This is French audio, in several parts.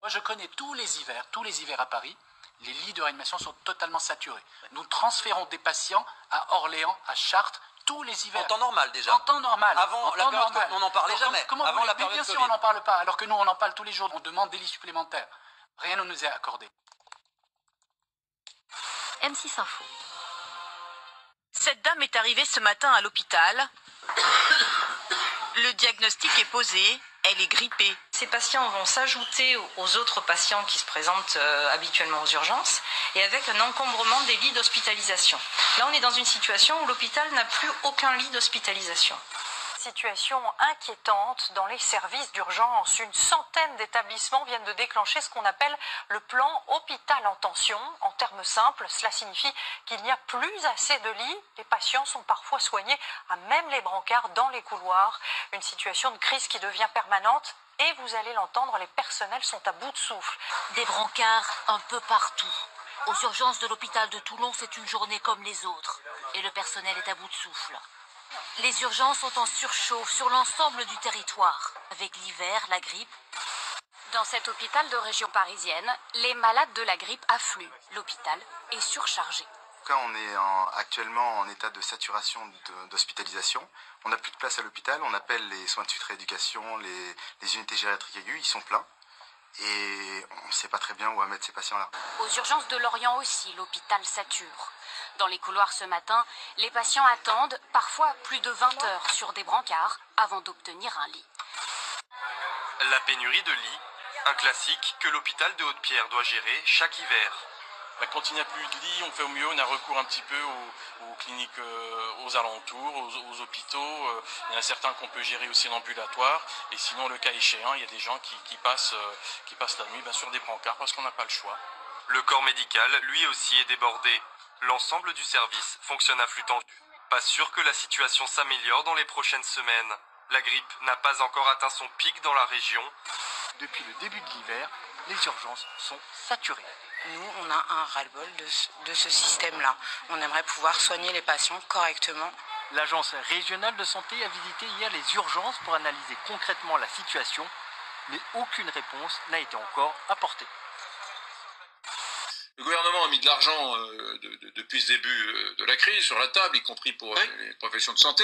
Moi, je connais tous les hivers à Paris, les lits de réanimation sont totalement saturés. Nous transférons des patients à Orléans, à Chartres, tous les hivers. En temps normal déjà. En temps normal. Avant la période Covid, on n'en parlait jamais. Avant la période bien sûr, Covid. on n'en parle pas, alors que nous, on en parle tous les jours. On demande des lits supplémentaires. Rien ne nous est accordé. M6 Info. Cette dame est arrivée ce matin à l'hôpital. Le diagnostic est posé, elle est grippée. Ces patients vont s'ajouter aux autres patients qui se présentent habituellement aux urgences et avec un encombrement des lits d'hospitalisation. Là, on est dans une situation où l'hôpital n'a plus aucun lit d'hospitalisation. Situation inquiétante dans les services d'urgence. Une centaine d'établissements viennent de déclencher ce qu'on appelle le plan hôpital en tension. En termes simples, cela signifie qu'il n'y a plus assez de lits. Les patients sont parfois soignés à même les brancards dans les couloirs. Une situation de crise qui devient permanente. Et vous allez l'entendre, les personnels sont à bout de souffle. Des brancards un peu partout. Aux urgences de l'hôpital de Toulon, c'est une journée comme les autres. Et le personnel est à bout de souffle. Les urgences sont en surchauffe sur l'ensemble du territoire, avec l'hiver, la grippe. Dans cet hôpital de région parisienne, les malades de la grippe affluent. L'hôpital est surchargé. On est actuellement en état de saturation d'hospitalisation. On n'a plus de place à l'hôpital. On appelle les soins de suite rééducation, les unités gériatriques aiguës, ils sont pleins. Et on ne sait pas très bien où mettre ces patients-là. Aux urgences de Lorient aussi, l'hôpital sature. Dans les couloirs ce matin, les patients attendent parfois plus de 20 heures sur des brancards avant d'obtenir un lit. La pénurie de lits, un classique que l'hôpital de Haute-Pierre doit gérer chaque hiver. Quand il n'y a plus de lits, on fait au mieux, on a recours un petit peu aux cliniques aux alentours, aux hôpitaux. Il y en a certains qu'on peut gérer aussi en ambulatoire. Et sinon, le cas échéant, il y a des gens qui passent la nuit sur des brancards parce qu'on n'a pas le choix. Le corps médical, lui aussi, est débordé. L'ensemble du service fonctionne à flux tendu. Pas sûr que la situation s'améliore dans les prochaines semaines. La grippe n'a pas encore atteint son pic dans la région. Depuis le début de l'hiver, les urgences sont saturées. Nous, on a un ras-le-bol de ce système-là. On aimerait pouvoir soigner les patients correctement. L'agence régionale de santé a visité hier les urgences pour analyser concrètement la situation, mais aucune réponse n'a été encore apportée. Le gouvernement a mis de l'argent depuis ce début de la crise sur la table, y compris pour les professions de santé.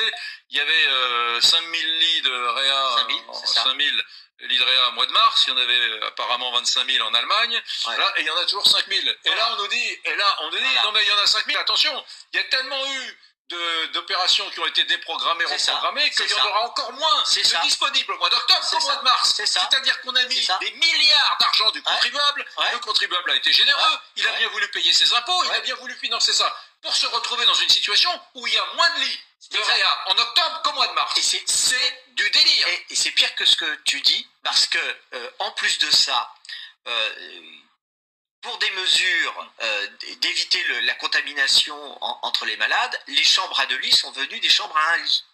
Il y avait 5000 lits de réa, 5000 lits de réa au mois de mars. Il y en avait apparemment 25 000 en Allemagne. Ouais. Là, et il y en a toujours 5000. Et là, on nous dit, non mais il y en a 5000. Attention, il y a tellement eu d'opérations qui ont été déprogrammées, reprogrammées, qu'il y en aura encore moins de disponibles au mois d'octobre qu'au mois de mars. C'est-à-dire qu'on a mis des milliards d'argent du contribuable. Le contribuable a été généreux, il a bien voulu payer ses impôts, il a bien voulu financer ça, pour se retrouver dans une situation où il y a moins de lits de réa en octobre qu'au mois de mars. Et c'est du délire. Et c'est pire que ce que tu dis, parce que en plus de ça, pour des mesures d'éviter la contamination entre les malades, les chambres à 2 lits sont devenues des chambres à 1 lit.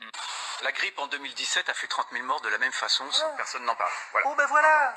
La grippe en 2017 a fait 30 000 morts de la même façon, personne n'en parle. Voilà. Oh ben voilà.